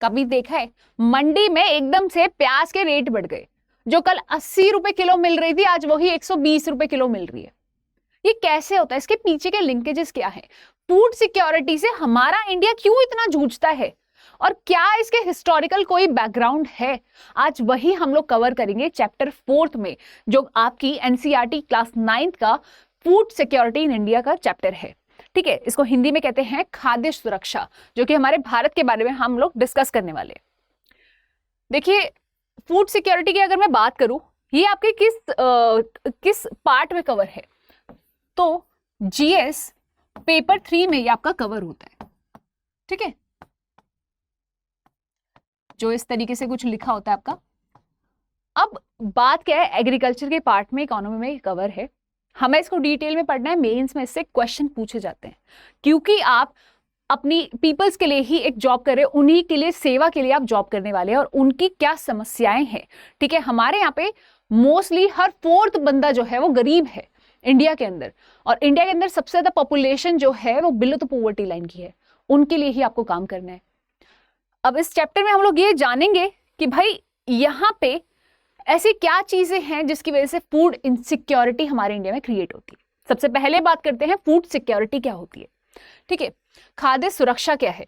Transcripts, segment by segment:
कभी देखा है मंडी में एकदम से प्याज के रेट बढ़ गए, जो कल 80 रुपए किलो मिल रही थी आज वही 120 रुपए किलो मिल रही है। ये कैसे होता है? इसके पीछे के लिंकेजेस क्या है? फूड सिक्योरिटी से हमारा इंडिया क्यों इतना जूझता है और क्या इसके हिस्टोरिकल कोई बैकग्राउंड है? आज वही हम लोग कवर करेंगे चैप्टर 4 में, जो आपकी एनसीईआरटी क्लास 9 का फूड सिक्योरिटी इन इंडिया का चैप्टर है। ठीक है, इसको हिंदी में कहते हैं खाद्य सुरक्षा, जो कि हमारे भारत के बारे में हम लोग डिस्कस करने वाले। देखिए, फूड सिक्योरिटी की अगर मैं बात करूं, ये आपके किस पार्ट में कवर है? तो जीएस पेपर 3 में ये आपका कवर होता है। ठीक है, जो इस तरीके से कुछ लिखा होता है आपका। अब बात क्या है, एग्रीकल्चर के पार्ट में इकोनॉमी में कवर है। हमें इसको डिटेल में पढ़ना है, मेंस में इससे क्वेश्चन पूछे जाते हैं, क्योंकि आप अपनी पीपल्स के लिए ही एक जॉब कर रहे हैं, उन्हीं के लिए, सेवा के लिए आप जॉब करने वाले हैं और उनकी क्या समस्याएं हैं। ठीक है, हमारे यहाँ पे मोस्टली हर 4th बंदा जो है वो गरीब है इंडिया के अंदर, और इंडिया के अंदर सबसे ज्यादा पॉपुलेशन जो है वो बिलो द पॉवर्टी लाइन की है। उनके लिए ही आपको काम करना है। अब इस चैप्टर में हम लोग ये जानेंगे कि भाई यहाँ पे ऐसी क्या चीजें हैं जिसकी वजह से फूड इनसिक्योरिटी हमारे इंडिया में क्रिएट होती है। सबसे पहले बात करते हैं फूड सिक्योरिटी क्या होती है। ठीक है, खाद्य सुरक्षा क्या है?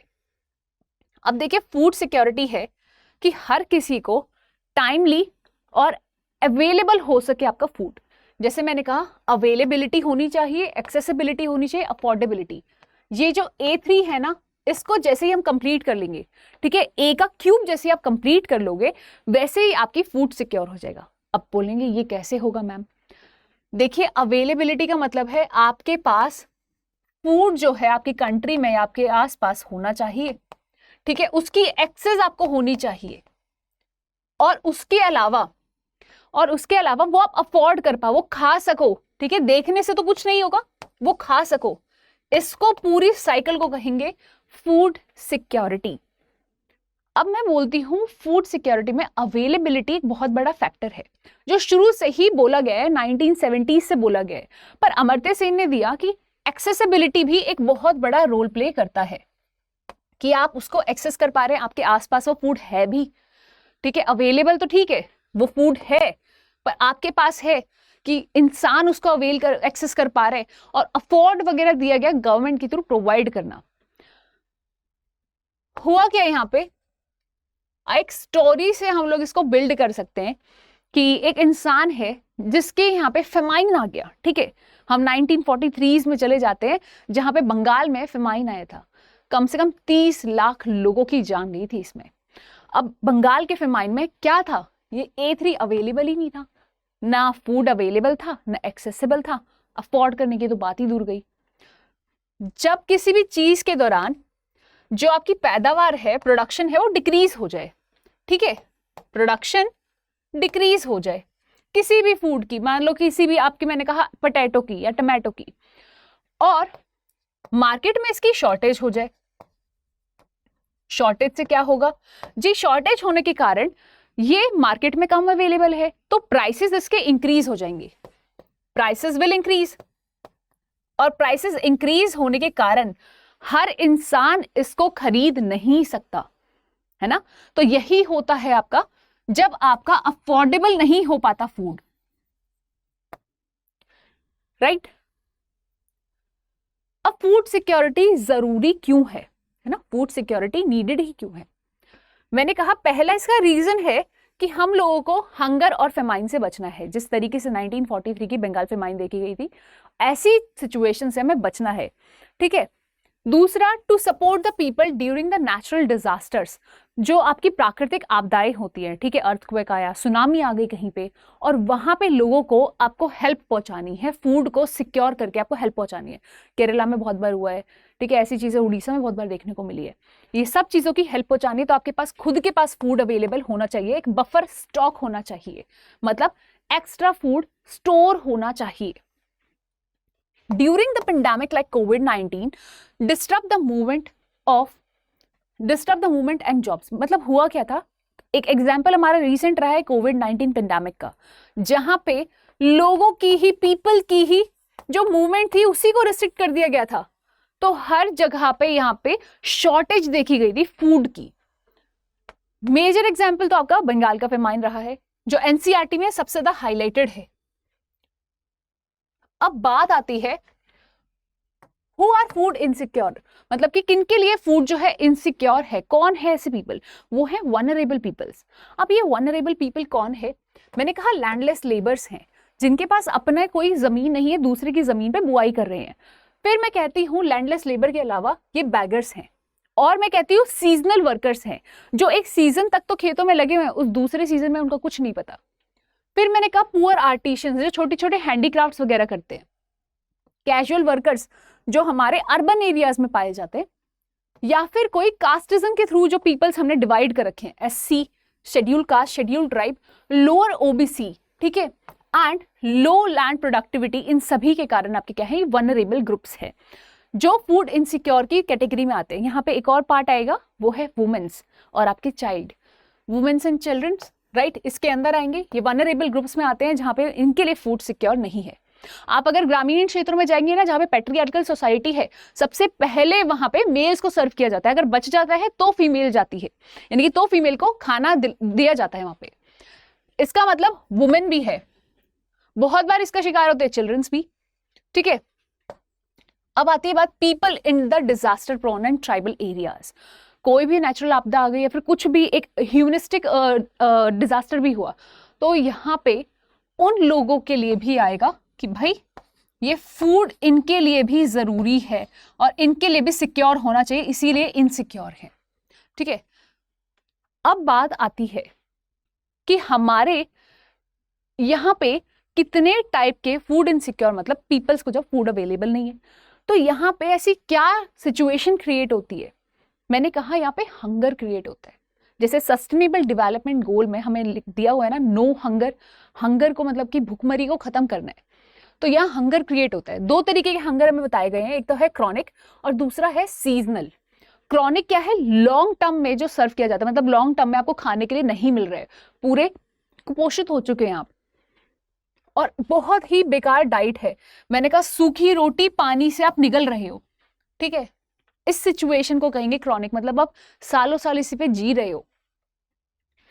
अब देखिए, फूड सिक्योरिटी है कि हर किसी को टाइमली और अवेलेबल हो सके आपका फूड। जैसे मैंने कहा, अवेलेबिलिटी होनी चाहिए, एक्सेसिबिलिटी होनी चाहिए, अफोर्डेबिलिटी। ये जो A3 है ना, इसको जैसे ही हम कंप्लीट कर लेंगे, ठीक है, ए का क्यूब जैसे ही आप कंप्लीट कर लोगे वैसे ही आपकी फूड सिक्योर हो जाएगा। अब बोलेंगे ये कैसे होगा मैम? देखिए, अवेलेबिलिटी का मतलब है आपके पास फूड जो है आपकी कंट्री में, आपके आसपास होना चाहिए। ठीक है, उसकी एक्सेस आपको होनी चाहिए, और उसके अलावा वो आप अफोर्ड कर पाओ, वो खा सको। ठीक है, देखने से तो कुछ नहीं होगा, वो खा सको। इसको पूरी साइकिल को कहेंगे फूड सिक्योरिटी। अब मैं बोलती हूं, फूड सिक्योरिटी में अवेलेबिलिटी एक बहुत बड़ा फैक्टर है, जो शुरू से ही बोला गया है, 1970 से बोला गया है। पर अमर्त्य सेन ने दिया कि एक्सेसिबिलिटी भी एक बहुत बड़ा रोल प्ले करता है, कि आप उसको एक्सेस कर पा रहे हैं, आपके आसपास वो फूड है भी। ठीक है, अवेलेबल तो ठीक है, वो फूड है, पर आपके पास है कि इंसान उसको एक्सेस कर पा रहे, और अफोर्ड वगैरह दिया गया गवर्नमेंट के थ्रू प्रोवाइड करना। हुआ क्या यहाँ पे, एक स्टोरी से हम लोग इसको बिल्ड कर सकते हैं कि एक इंसान है जिसके यहाँ पे फेमाइन आ गया। ठीक है, हम 1943 में चले जाते हैं, जहां पे बंगाल में फेमाइन आया था। कम से कम 30 लाख लोगों की जान गई थी इसमें। अब बंगाल के फेमाइन में क्या था, ये A3 अवेलेबल ही नहीं था, ना फूड अवेलेबल था, ना एक्सेसिबल था, अफोर्ड करने की तो बात ही दूर गई। जब किसी भी चीज के दौरान जो आपकी पैदावार है, प्रोडक्शन है, वो डिक्रीज हो जाए, ठीक है, प्रोडक्शन डिक्रीज हो जाए किसी भी फूड की, मान लो किसी भी आपकी, मैंने कहा पोटैटो की या टमाटो की, और मार्केट में इसकी शॉर्टेज हो जाए। शॉर्टेज से क्या होगा जी, शॉर्टेज होने के कारण ये मार्केट में कम अवेलेबल है, तो प्राइसेस इसके इंक्रीज हो जाएंगे, प्राइसेस विल इंक्रीज, और प्राइसेस इंक्रीज होने के कारण हर इंसान इसको खरीद नहीं सकता, है ना। तो यही होता है आपका, जब आपका अफोर्डेबल नहीं हो पाता फूड, राइट। अब फूड सिक्योरिटी जरूरी क्यों है ना, फूड सिक्योरिटी नीडेड ही क्यों है? मैंने कहा पहला इसका रीजन है कि हम लोगों को हंगर और फेमाइन से बचना है। जिस तरीके से 1943 की बंगाल फेमाइन देखी गई थी, ऐसी सिचुएशन से हमें बचना है, ठीक है। दूसरा, to support the people during the natural disasters, जो आपकी प्राकृतिक आपदाएं होती है, ठीक है, अर्थक्वेक आया, सुनामी आ गई कहीं पे, और वहां पे लोगों को आपको हेल्प पहुंचानी है, फूड को सिक्योर करके आपको हेल्प पहुंचानी है। केरला में बहुत बार हुआ है, ठीक है, ऐसी चीजें उड़ीसा में बहुत बार देखने को मिली है। ये सब चीजों की हेल्प पहुंचानी है, तो आपके पास खुद के पास फूड अवेलेबल होना चाहिए, एक बफर स्टॉक होना चाहिए, मतलब एक्स्ट्रा फूड स्टोर होना चाहिए। During the pandemic like COVID-19 disrupt the movement and jobs, मतलब हुआ क्या था, एक एग्जाम्पल हमारा रिसेंट रहा है कोविड-19 पेंडेमिक का, जहां पे लोगों की ही, पीपल की ही जो मूवमेंट थी उसी को रिस्ट्रिक्ट कर दिया गया था। तो हर जगह पे यहाँ पे शॉर्टेज देखी गई थी फूड की, मेजर एग्जाम्पल तो आपका बंगाल का फेमाइन रहा है, जो एनसीईआरटी में सबसे ज्यादा हाईलाइटेड है। अब बात आती है हु आर फूड इनसिक्योर, मतलब कि किन के लिए फूड जो है इनसिक्योर है, कौन है ऐसे पीपल, वो है वनरेबल पीपल्स। अब ये वनरेबल पीपल कौन है? मैंने कहा लैंडलेस लेबर्स हैं, जिनके पास अपना कोई जमीन नहीं है, दूसरे की जमीन पे बुआई कर रहे हैं। फिर मैं कहती हूँ लैंडलेस लेबर के अलावा ये बैगर्स हैं, और मैं कहती हूँ सीजनल वर्कर्स हैं, जो एक सीजन तक तो खेतों में लगे हुए हैं, उस दूसरे सीजन में उनका कुछ नहीं पता। फिर मैंने कहा पुअर आर्टिशियंस, जो छोटे छोटे हैंडीक्राफ्ट्स वगैरह करते हैं। कैजुअल वर्कर्स, जो हमारे अर्बन एरियाज में पाए जाते हैं, या फिर कोई कास्टिज्म के थ्रू जो पीपल्स हमने डिवाइड कर रखे हैं, SC, schedule caste, schedule tribe, lower OBC, ठीक है, एंड लो लैंड प्रोडक्टिविटी, इन सभी के कारण आपके क्या है, वनरेबल ग्रुप्स है, जो फूड इनसिक्योर की कैटेगरी में आते हैं। यहाँ पे एक और पार्ट आएगा, वो है वुमेन्स और आपके child, womens and childrens, right, इसके अंदर आएंगे। ये वनरेबल ग्रुप्स में आते हैं जहाँ पे इनके लिए फूड सिक्योर नहीं है। आप अगर ग्रामीण क्षेत्रों में जाएंगे ना, जहाँ पे पैट्रियार्कल सोसाइटी है, सबसे पहले वहां पे मेल्स को सर्व किया जाता है, अगर बच जाता है तो फीमेल जाती है, यानी कि तो फीमेल को खाना दिया जाता है वहां पे। इसका मतलब वुमेन भी है, बहुत बार इसका शिकार होते हैं चिल्ड्रंस भी, ठीक है। अब आती है बात people in the disaster prone and tribal areas. कोई भी नेचुरल आपदा आ गई या फिर कुछ भी एक ह्यूमनिस्टिक डिजास्टर भी हुआ, तो यहाँ पे उन लोगों के लिए भी आएगा कि भाई ये फूड इनके लिए भी जरूरी है और इनके लिए भी सिक्योर होना चाहिए, इसीलिए इनसिक्योर है, ठीक है। अब बात आती है कि हमारे यहाँ पे कितने टाइप के फूड इनसिक्योर, मतलब पीपल्स को जब फूड अवेलेबल नहीं है, तो यहाँ पे ऐसी क्या सिचुएशन क्रिएट होती है? मैंने कहा यहाँ पे हंगर क्रिएट होता है। जैसे सस्टेनेबल डेवलपमेंट गोल में हमें लिख दिया हुआ है ना, नो हंगर, हंगर को मतलब कि भूखमरी को खत्म करना है, तो यहाँ हंगर क्रिएट होता है। दो तरीके के हंगर हमें बताए गए हैं, एक तो है क्रॉनिक और दूसरा है सीजनल। क्रॉनिक क्या है? लॉन्ग टर्म में जो सर्व किया जाता है, मतलब लॉन्ग टर्म में आपको खाने के लिए नहीं मिल रहा है, पूरे कुपोषित हो चुके हैं आप, और बहुत ही बेकार डाइट है। मैंने कहा सूखी रोटी पानी से आप निगल रहे हो, ठीक है, इस सिचुएशन को कहेंगे क्रॉनिक, मतलब आप सालों साल इसी पे जी रहे हो।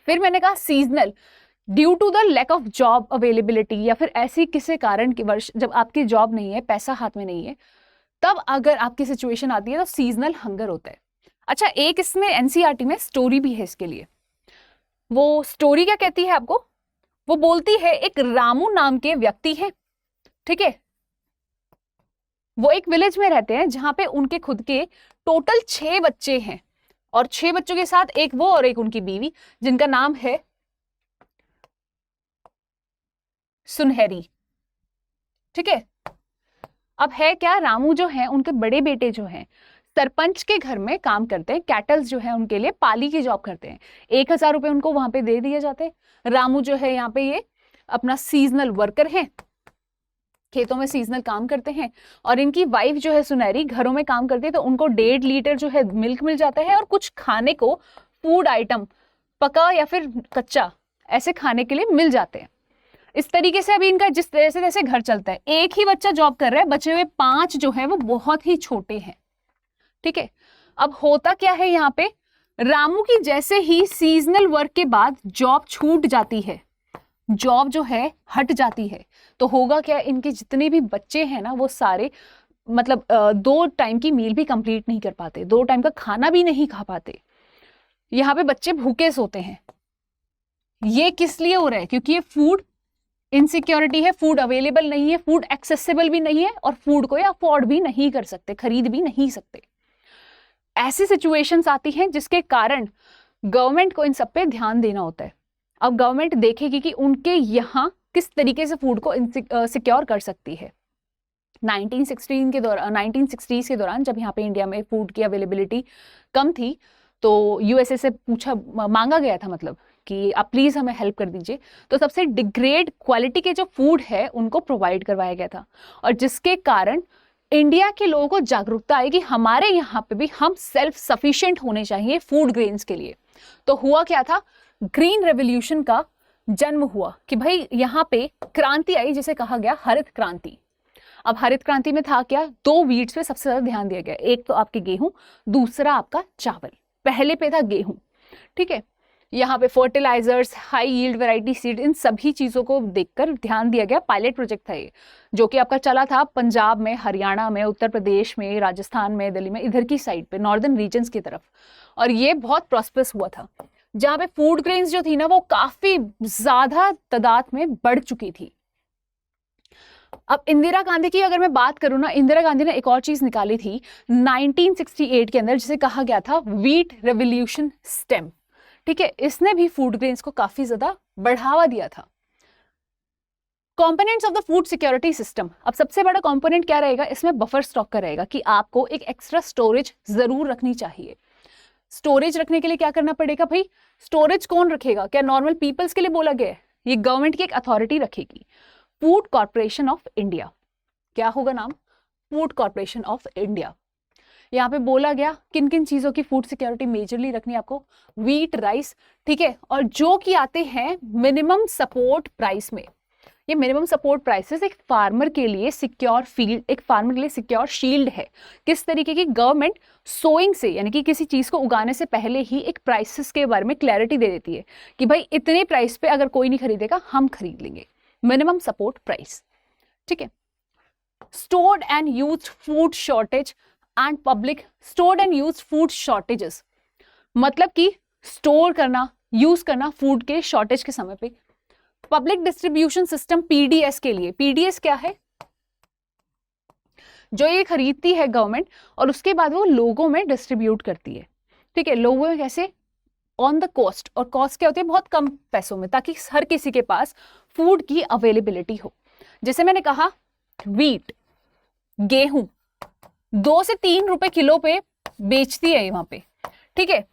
फिर मैंने कहा seasonal, due to the lack of job availability, या फिर ऐसी किसी कारण की वर्ष जब आपकी जॉब नहीं है, पैसा हाथ में नहीं है, तब अगर आपकी सिचुएशन आती है तो सीजनल हंगर होता है। अच्छा, एक इसमें एनसीईआरटी में स्टोरी भी है इसके लिए। वो स्टोरी क्या कहती है आपको? वो बोलती है एक रामू नाम के व्यक्ति है, ठीक है, वो एक विलेज में रहते हैं जहां पे उनके खुद के टोटल 6 बच्चे हैं, और 6 बच्चों के साथ एक वो और एक उनकी बीवी, जिनका नाम है सुनहरी, ठीक है। अब है क्या, रामू जो है उनके बड़े बेटे जो हैं सरपंच के घर में काम करते हैं, कैटल्स जो है उनके लिए पाली की जॉब करते हैं, 1000 रुपए उनको वहां पे दे दिए जाते हैं। रामू जो है यहाँ पे ये अपना सीजनल वर्कर है, खेतों में सीजनल काम करते हैं, और इनकी वाइफ जो है सुनहरी घरों में काम करती है, तो उनको 1.5 लीटर जो है मिल्क मिल जाता है, और कुछ खाने को फूड आइटम पका या फिर कच्चा ऐसे खाने के लिए मिल जाते हैं। इस तरीके से अभी इनका जिस तरह से जैसे घर चलता है, एक ही बच्चा जॉब कर रहा है, बचे हुए 5 जो है वो बहुत ही छोटे हैं, ठीक है। अब होता क्या है यहाँ पे, रामू की जैसे ही सीजनल वर्क के बाद जॉब छूट जाती है, जॉब जो है हट जाती है, तो होगा क्या, इनके जितने भी बच्चे हैं ना वो सारे मतलब 2 टाइम की मील भी कंप्लीट नहीं कर पाते, 2 टाइम का खाना भी नहीं खा पाते, यहाँ पे बच्चे भूखे सोते हैं। ये किस लिए हो रहा है? क्योंकि ये फूड इनसिक्योरिटी है, फूड अवेलेबल नहीं है, फूड एक्सेसिबल भी नहीं है, और फूड को अफोर्ड भी नहीं कर सकते, खरीद भी नहीं सकते। ऐसी सिचुएशंस आती हैं जिसके कारण गवर्नमेंट को इन सब पे ध्यान देना होता है। अब गवर्नमेंट देखेगी कि उनके यहाँ किस तरीके से फूड को सिक्योर कर सकती है। 1960 के दौरान 1960s के दौरान जब यहाँ पे इंडिया में फूड की अवेलेबिलिटी कम थी, तो यूएसए से मांगा गया था, मतलब कि आप प्लीज हमें हेल्प कर दीजिए, तो सबसे डिग्रेड क्वालिटी के जो फूड है उनको प्रोवाइड करवाया गया था, और जिसके कारण इंडिया के लोगों को जागरूकता आई कि हमारे यहाँ पे भी हम सेल्फ सफिशिएंट होने चाहिए फूड ग्रेन्स के लिए। तो हुआ क्या था, ग्रीन रेवोल्यूशन का जन्म हुआ कि भाई यहाँ पे क्रांति आई, जिसे कहा गया हरित क्रांति। अब हरित क्रांति में था क्या, 2 वीड्स पे सबसे ज्यादा ध्यान दिया गया, एक तो आपके गेहूं, दूसरा आपका चावल। पहले पे था गेहूं, ठीक है। यहाँ पे fertilizers, high yield variety seed, इन सभी चीज़ों को देखकर ध्यान दिया गया। पायलट प्रोजेक्ट था ये, जो कि आपका चला था पंजाब में, हरियाणा में, उत्तर प्रदेश में, राजस्थान में, दिल्ली में, इधर की साइड पे नॉर्दर्न रीजन्स की तरफ। और ये बहुत प्रॉस्पेरस हुआ था, जहाँ पे फूड ग्रेन्स जो थी ना वो काफी ज्यादा तादाद में बढ़ चुकी थी। अब इंदिरा गांधी की अगर मैं बात करूं ना, इंदिरा गांधी ने एक और चीज निकाली थी 1968 के अंदर, जिसे कहा गया था व्हीट रेवोल्यूशन स्टेम। ठीक है, इसने भी फूड ग्रेन्स को काफी ज्यादा बढ़ावा दिया था। Components of the food security system, अब सबसे बड़ा कंपोनेंट क्या रहेगा इसमें? बफर स्टॉक का रहेगा, कि आपको एक एक्स्ट्रा स्टोरेज जरूर रखनी चाहिए। स्टोरेज रखने के लिए क्या करना पड़ेगा भाई? स्टोरेज कौन रखेगा? क्या नॉर्मल पीपल्स के लिए बोला गया है? ये गवर्नमेंट की एक अथॉरिटी रखेगी, फूड कॉर्पोरेशन ऑफ इंडिया। क्या होगा नाम? Food corporation of India. यहाँ पे बोला गया किन किन चीजों की फूड सिक्योरिटी मेजरली रखनी है आपको? व्हीट, राइस, ठीक है, और जो कि आते हैं मिनिमम सपोर्ट प्राइस में। ये मिनिमम सपोर्ट प्राइसेस एक फार्मर के लिए सिक्योर फील्ड, एक फार्मर के लिए सिक्योर शील्ड है। किस तरीके की? गवर्नमेंट सोइंग से, यानी कि किसी चीज को उगाने से पहले ही एक प्राइसेस के बारे में क्लैरिटी दे देती है कि भाई इतने प्राइस पे अगर कोई नहीं खरीदेगा हम खरीद लेंगे, मिनिमम सपोर्ट प्राइस। ठीक है। Stored and used food shortage and public, stored and used food shortages मतलब कि स्टोर करना, यूज करना फूड के शॉर्टेज के समय पे। पब्लिक डिस्ट्रीब्यूशन सिस्टम पीडीएस के लिए, पीडीएस क्या है? जो ये खरीदती है गवर्नमेंट और उसके बाद वो लोगों में डिस्ट्रीब्यूट करती है। ठीक है, लोगों में कैसे? ऑन द कॉस्ट, और कॉस्ट क्या होती है? बहुत कम पैसों में, ताकि हर किसी के पास फूड की अवेलेबिलिटी हो। जैसे मैंने कहा व्हीट, गेहूं 2 से 3 रुपए किलो पे बेचती है वहां पे। ठीक है,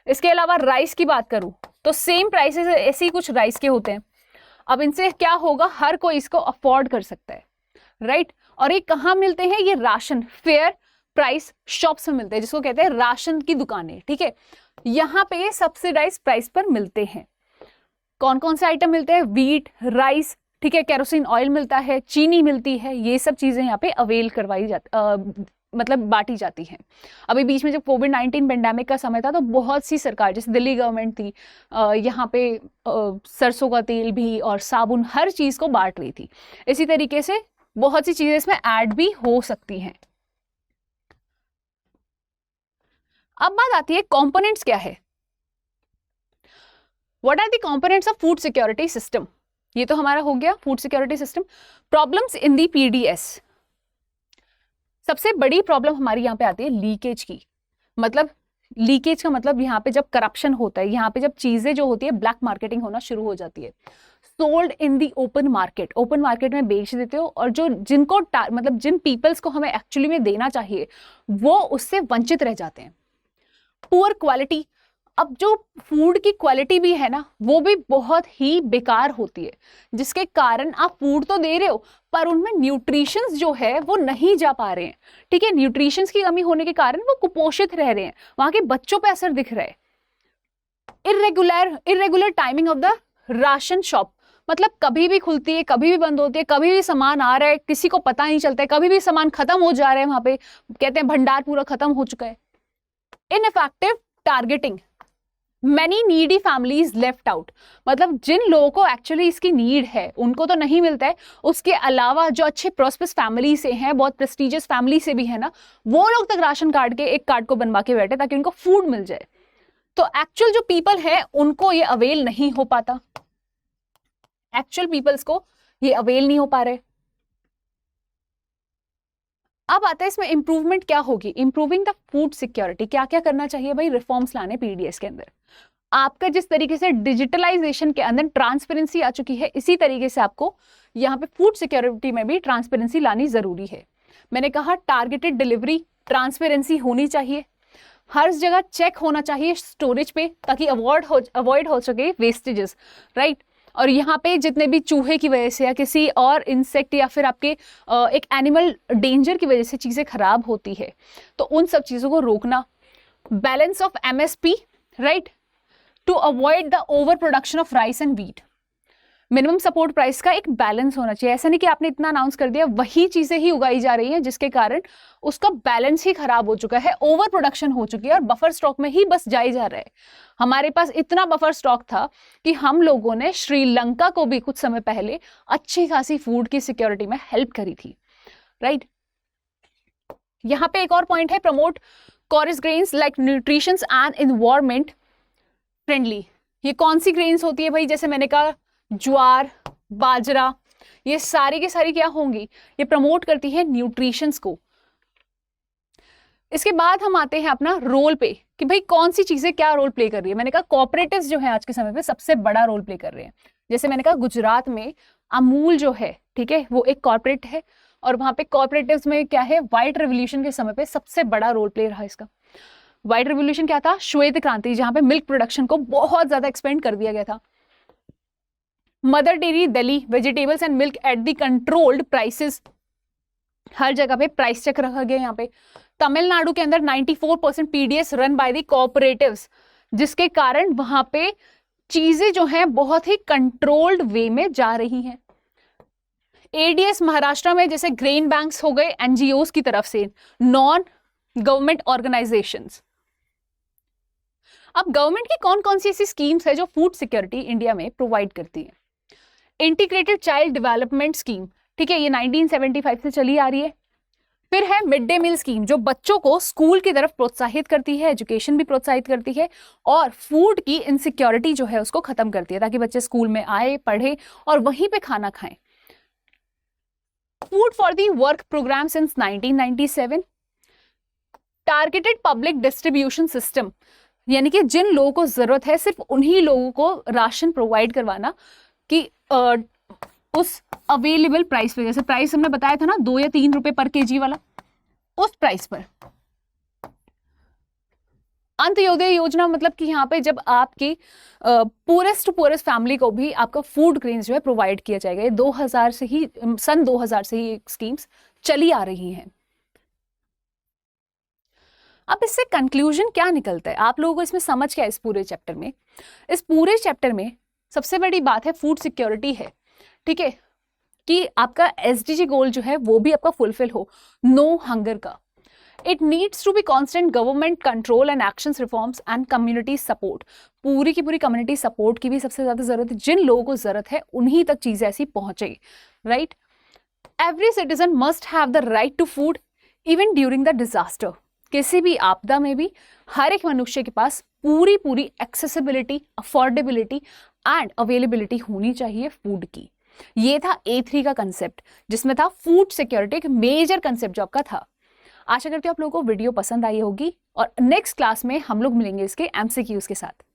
इसके अलावा राइस की बात करूं तो सेम प्राइसेस ऐसे ही कुछ राइस के होते हैं। अब इनसे क्या होगा? हर कोई इसको अफोर्ड कर सकता है, राइट। और ये कहाँ मिलते हैं? ये राशन फेयर प्राइस शॉप्स में मिलते हैं, जिसको कहते हैं राशन की दुकानें। ठीक है, यहाँ पे सब्सिडाइज प्राइस पर मिलते हैं। कौन कौन से आइटम मिलते हैं? व्हीट, राइस, ठीक है, केरोसिन ऑयल मिलता है, चीनी मिलती है, ये सब चीजें यहाँ पे अवेल करवाई जाती, मतलब बांटी जाती हैं। अभी बीच में जब कोविड-19 पेंडेमिक का समय था तो बहुत सी सरकार, जैसे दिल्ली गवर्नमेंट थी, यहाँ पे सरसों का तेल भी और साबुन, हर चीज को बांट रही थी। इसी तरीके से बहुत सी चीजें इसमें ऐड भी हो सकती हैं। अब बात आती है कंपोनेंट्स क्या है। What are the components of food security system? ये तो हमारा हो गया food security system. Problems in the PDS, सबसे बड़ी प्रॉब्लम हमारी यहाँ पे आती है लीकेज की। मतलब लीकेज का मतलब यहाँ पे जब करप्शन होता है, यहाँ पे जब चीजें जो होती है ब्लैक मार्केटिंग होना शुरू हो जाती है। Sold in the open market, open market में बेच देते हो और जो जिनको मतलब जिन पीपल्स को हमें एक्चुअली में देना चाहिए वो उससे वंचित रह जाते हैं। पुअर क्वालिटी, अब जो फूड की क्वालिटी भी है ना वो भी बहुत ही बेकार होती है, जिसके कारण आप फूड तो दे रहे हो पर उनमें न्यूट्रिशंस जो है वो नहीं जा पा रहे हैं। ठीक है, न्यूट्रिशंस की कमी होने के कारण वो कुपोषित रह रहे हैं, वहां के बच्चों पे असर दिख रहा है। Irregular timing of the ration shop, मतलब कभी भी खुलती है, कभी भी बंद होती है, कभी भी सामान आ रहा है किसी को पता नहीं चलता है, कभी भी सामान खत्म हो जा रहा है, वहां पे कहते हैं भंडार पूरा खत्म हो चुका है। Ineffective targeting, many needy families left out, मतलब जिन लोगों को एक्चुअली इसकी नीड है उनको तो नहीं मिलता है, उसके अलावा जो अच्छे प्रोस्पेरस फैमिली से हैं, बहुत प्रेस्टिजियस फैमिली से भी है ना, वो लोग तक राशन कार्ड के एक कार्ड को बनवा के बैठे ताकि उनको फूड मिल जाए। तो एक्चुअल जो पीपल है उनको ये अवेल नहीं हो पाता, एक्चुअल पीपल्स को ये अवेल नहीं हो पा रहे। अब आता है इसमें इंप्रूवमेंट क्या होगी, इंप्रूविंग द फूड सिक्योरिटी। क्या क्या करना चाहिए भाई? रिफॉर्म्स लाने पीडीएस के अंदर। आपका जिस तरीके से डिजिटलाइजेशन के अंदर ट्रांसपेरेंसी आ चुकी है, इसी तरीके से आपको यहाँ पे फूड सिक्योरिटी में भी ट्रांसपेरेंसी लानी जरूरी है। मैंने कहा टारगेटेड डिलीवरी, ट्रांसपेरेंसी होनी चाहिए, हर जगह चेक होना चाहिए स्टोरेज पे ताकि अवॉइड हो सके वेस्टेजेस, राइट। और यहाँ पे जितने भी चूहे की वजह से या किसी और इंसेक्ट या फिर आपके एक एनिमल डेंजर की वजह से चीज़ें खराब होती है तो उन सब चीज़ों को रोकना। Balance of MSP, right, to avoid the over production of rice and wheat. Minimum support price का एक बैलेंस होना चाहिए। ऐसा नहीं कि आपने इतना अनाउंस कर दिया, वही चीजें ही उगाई जा रही हैं जिसके कारण उसका बैलेंस ही खराब हो चुका है, ओवर प्रोडक्शन हो चुकी है और बफर स्टॉक में ही बस जाए जा रहा है। हमारे पास इतना बफर स्टॉक था कि हम लोगों ने श्रीलंका को भी कुछ समय पहले अच्छी खासी फूड की सिक्योरिटी में हेल्प करी थी, राइट। यहां पे एक और पॉइंट है, promote coarse grains like nutritions and environment friendly. ये कौन सी ग्रेन्स होती है भाई? जैसे मैंने कहा ज्वार, बाजरा, ये सारी की सारी क्या होंगी? ये प्रमोट करती है न्यूट्रिशंस को। इसके बाद हम आते हैं अपना रोल पे कि भाई कौन सी चीजें क्या रोल प्ले कर रही है। मैंने कहा कोऑपरेटिव्स जो है आज के समय पे सबसे बड़ा रोल प्ले कर रहे हैं। जैसे मैंने कहा गुजरात में अमूल जो है, ठीक है, वो एक कॉर्पोरेट है और वहां पे कॉर्पोरेटिव्स में क्या है, व्हाइट रेवोल्यूशन के समय पे सबसे बड़ा रोल प्ले रहा इसका। व्हाइट रेवोल्यूशन क्या था? श्वेत क्रांति, जहां पे मिल्क प्रोडक्शन को बहुत ज्यादा एक्सपेंड कर दिया गया था। Mother Dairy Delhi, vegetables and milk at the controlled prices, हर जगह पे प्राइस चेक रखा गया। यहाँ पे तमिलनाडु के अंदर 94% PDS run by the cooperatives, जिसके कारण वहां पे चीजें जो हैं बहुत ही कंट्रोल्ड वे में जा रही हैं। एडीएस महाराष्ट्र में जैसे ग्रेन बैंक्स हो गए एनजीओस की तरफ से, नॉन गवर्नमेंट ऑर्गेनाइजेशंस। अब गवर्नमेंट की कौन कौन सी ऐसी स्कीम्स है जो फूड सिक्योरिटी इंडिया में प्रोवाइड करती है? इंटीग्रेटेड चाइल्ड डेवलपमेंट स्कीम, ठीक है, ये 1975 से चली आ रही है। फिर है मिड डे मील स्कीम, जो बच्चों को स्कूल की तरफ प्रोत्साहित करती है, एजुकेशन भी प्रोत्साहित करती है और फूड की इनसिक्योरिटी जो है उसको खत्म करती है, ताकि बच्चे स्कूल में आए, पढ़े और वहीं पे खाना खाएं। Food for the work programme since 1997। Targeted public distribution system, यानी कि जिन लोगों को जरूरत है सिर्फ उन्हीं लोगों को राशन प्रोवाइड करवाना कि उस अवेलेबल प्राइस पे, जैसे प्राइस हमने बताया था ना 2 या 3 रुपए पर केजी वाला, उस प्राइस पर। अंत्योदय योजना, मतलब कि यहाँ पे जब आपकी पूरेस्ट टू पूरेस्ट फैमिली को भी आपका फूड ग्रेन्स जो है प्रोवाइड किया जाएगा। ये 2000 से ही, सन 2000 से ही स्कीम्स चली आ रही हैं। अब इससे कंक्लूजन क्या निकलता है, आप लोगों को इसमें समझ क्या है? इस पूरे चैप्टर में, इस पूरे चैप्टर में सबसे बड़ी बात है फूड सिक्योरिटी है, ठीक है, कि आपका एसडीजी गोल जो है वो भी आपका फुलफिल हो, नो हंगर का। It needs to be constant government control and actions, reforms and community support. पूरी की पूरी कम्युनिटी सपोर्ट की भी सबसे ज्यादा जरूरत है। जिन लोगों को जरूरत है उन्हीं तक चीजें ऐसी पहुंचे, right. Every citizen must have the right to food even during the disaster. किसी भी आपदा में भी हर एक मनुष्य के पास पूरी पूरी एक्सेसिबिलिटी, अफोर्डेबिलिटी एंड अवेलेबिलिटी होनी चाहिए फूड की। ये था A3 का कंसेप्ट, जिसमें था फूड सिक्योरिटी, एक मेजर कंसेप्ट जो आपका था। आशा करती हूँ आप लोगों को वीडियो पसंद आई होगी और नेक्स्ट क्लास में हम लोग मिलेंगे इसके MCQs के साथ।